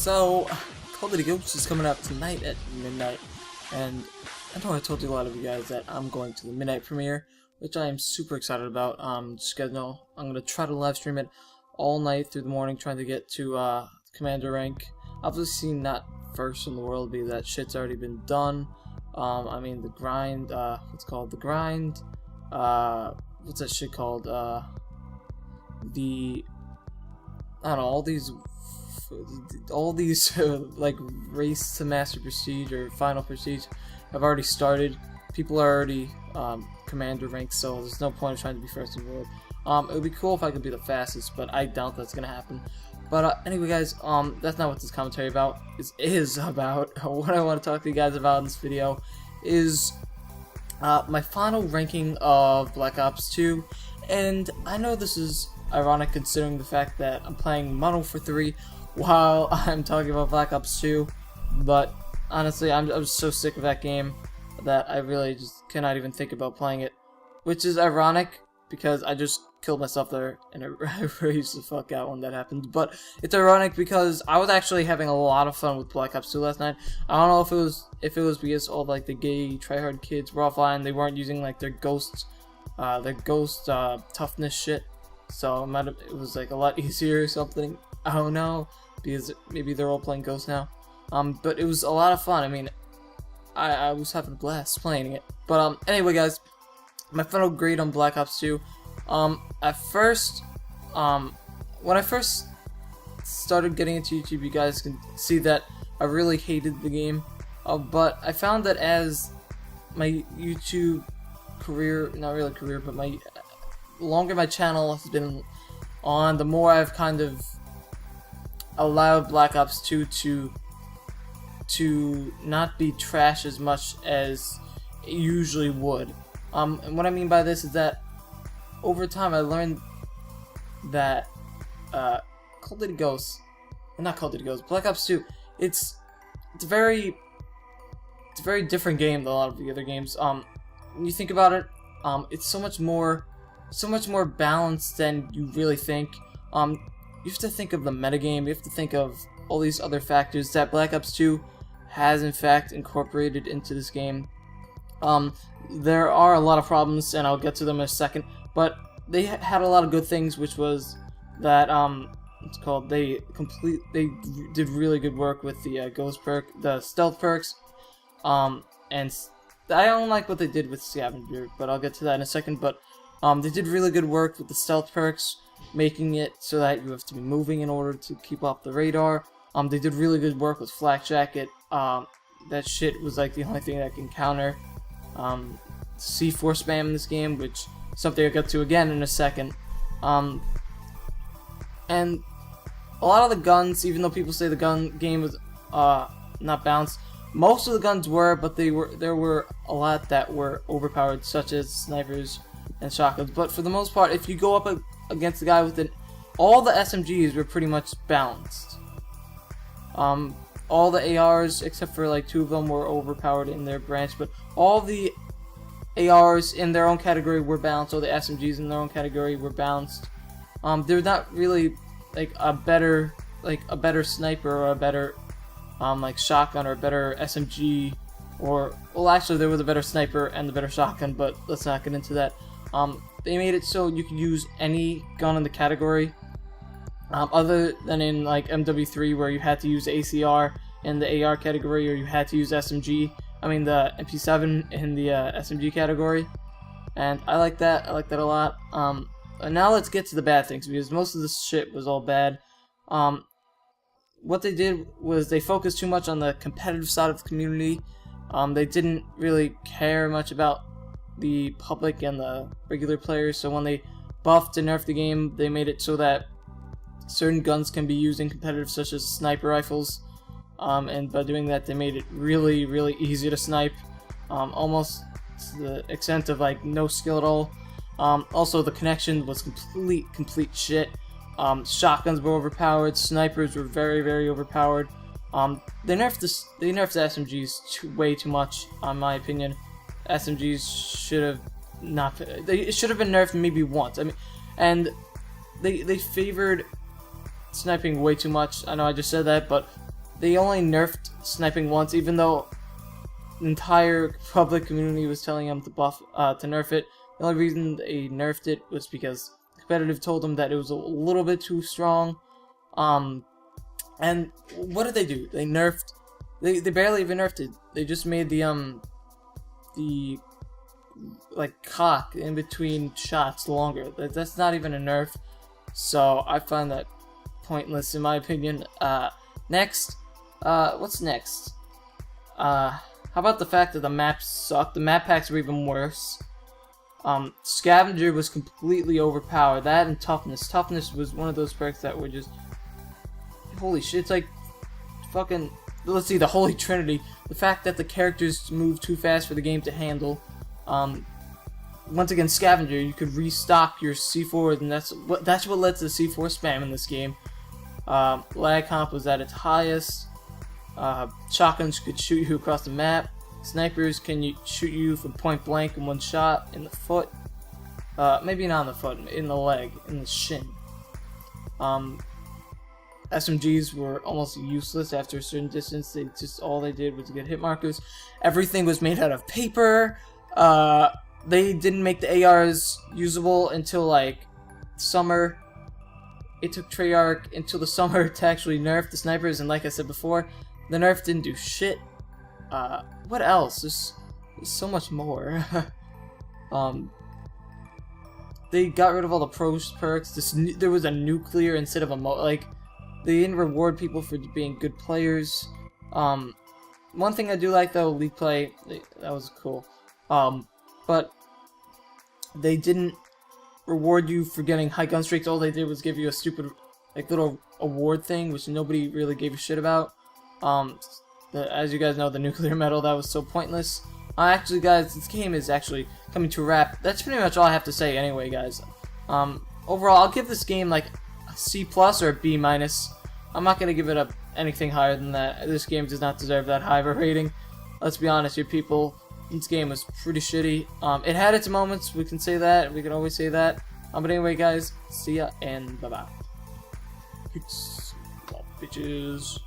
So, Call of Duty Ghosts is coming out tonight at midnight, and I know I told you a lot of you guys that I'm going to the midnight premiere, which I am super excited about. Just guys know, I'm going to try to live stream it all night through the morning, trying to get to commander rank. Obviously not first in the world, because that shit's already been done. I mean, the grind, what's called the grind, what's that shit called, I don't know, all these like race to master prestige or final prestige have already started. People are already commander ranked, so there's no point in trying to be first in the world. It would be cool if I could be the fastest, but I doubt that's gonna happen. But anyway, guys, that's not what this commentary is about. What I want to talk to you guys about in this video is my final ranking of Black Ops 2, and I know this is ironic considering the fact that I'm playing Modern Warfare 3 while I'm talking about Black Ops 2, but honestly, I'm so sick of that game that I really just cannot even think about playing it, which is ironic because I just killed myself there, and I raged the fuck out when that happened. But it's ironic because I was actually having a lot of fun with Black Ops 2 last night. I don't know if it was because all like the gay tryhard kids were offline, they weren't using like their ghost toughness shit, so it was like a lot easier or something. I don't know, because maybe they're all playing Ghost now. But it was a lot of fun. I mean, I was having a blast playing it. But anyway, guys, my final grade on Black Ops 2. At first, when I first started getting into YouTube, you guys can see that I really hated the game. But I found that as my YouTube career, not really career, but the longer my channel has been on, the more I've kind of allowed Black Ops 2 to not be trash as much as it usually would. And what I mean by this is that over time I learned that Call of Duty Ghosts, not Call of Duty Ghosts, Black Ops 2, it's a very different game than a lot of the other games. When you think about it, it's so much more balanced than you really think. You have to think of the metagame, you have to think of all these other factors that Black Ops 2 has in fact incorporated into this game. There are a lot of problems, and I'll get to them in a second, but they had a lot of good things, which was that they did really good work with the ghost perk, the stealth perks, and I don't like what they did with scavenger, but I'll get to that in a second. But they did really good work with the stealth perks, making it so that you have to be moving in order to keep off the radar. They did really good work with flak jacket. That shit was like the only thing that can counter C4 spam in this game, which is something I'll get to again in a second. And a lot of the guns, even though people say the gun game was not balanced, most of the guns were, but there were a lot that were overpowered, such as snipers and shotguns. But for the most part, if you go up against the guy with it, all the SMGs were pretty much balanced. All the ARs, except for like 2 of them, were overpowered in their branch, but all the ARs in their own category were balanced. All the SMGs in their own category were balanced. They're not really like a better sniper or a better like shotgun or a better SMG, or well, actually there was a better sniper and the better shotgun, but let's not get into that. They made it so you could use any gun in the category, other than in like MW3 where you had to use ACR in the AR category, or you had to use SMG. I mean the MP7 in the SMG category, and I like that. I like that a lot. And now let's get to the bad things, because most of this shit was all bad. What they did was they focused too much on the competitive side of the community. They didn't really care much about the public and the regular players, so when they buffed and nerfed the game, they made it so that certain guns can be used in competitive, such as sniper rifles, and by doing that they made it really easy to snipe, almost to the extent of like no skill at all. Also, the connection was complete shit. Shotguns were overpowered, snipers were very overpowered. They nerfed the SMGs way too much, in my opinion. SMGs should have not. It should have been nerfed maybe once. I mean, and they favored sniping way too much. I know I just said that, but they only nerfed sniping once, even though the entire public community was telling them to nerf it. The only reason they nerfed it was because competitive told them that it was a little bit too strong. And what did they do? They nerfed. They barely even nerfed it. They just made the like cock in between shots longer. That's not even a nerf. So I find that pointless in my opinion. Next, what's next? How about the fact that the maps suck? The map packs were even worse. Scavenger was completely overpowered. That and toughness. Toughness was one of those perks that were just holy shit. It's like fucking. Let's see, the Holy Trinity. The fact that the characters move too fast for the game to handle. Once again, Scavenger, you could restock your C4, and that's what led to the C4 spam in this game. Lag comp was at its highest. Shotguns could shoot you across the map. Snipers can shoot you from point blank in one shot in the foot. Maybe not in the foot, in the leg, in the shin. SMGs were almost useless after a certain distance. All they did was get hit markers. Everything was made out of paper. They didn't make the ARs usable until like summer. It took Treyarch until the summer to actually nerf the snipers, and like I said before, the nerf didn't do shit. What else? There's so much more. They got rid of all the pro perks. There was a nuclear instead of a they didn't reward people for being good players. One thing I do like though, league play, that was cool. But they didn't reward you for getting high gun streaks. All they did was give you a stupid little award thing, which nobody really gave a shit about. As you guys know, the nuclear medal, that was so pointless. Actually, guys, this game is actually coming to a wrap. That's pretty much all I have to say anyway, guys. Overall, I'll give this game like a C+ or a B-. I'm not going to give it anything higher than that. This game does not deserve that high of a rating. Let's be honest, you people. This game was pretty shitty. It had its moments, we can say that. We can always say that. But anyway, guys, see ya and bye-bye. Peace. Bitches.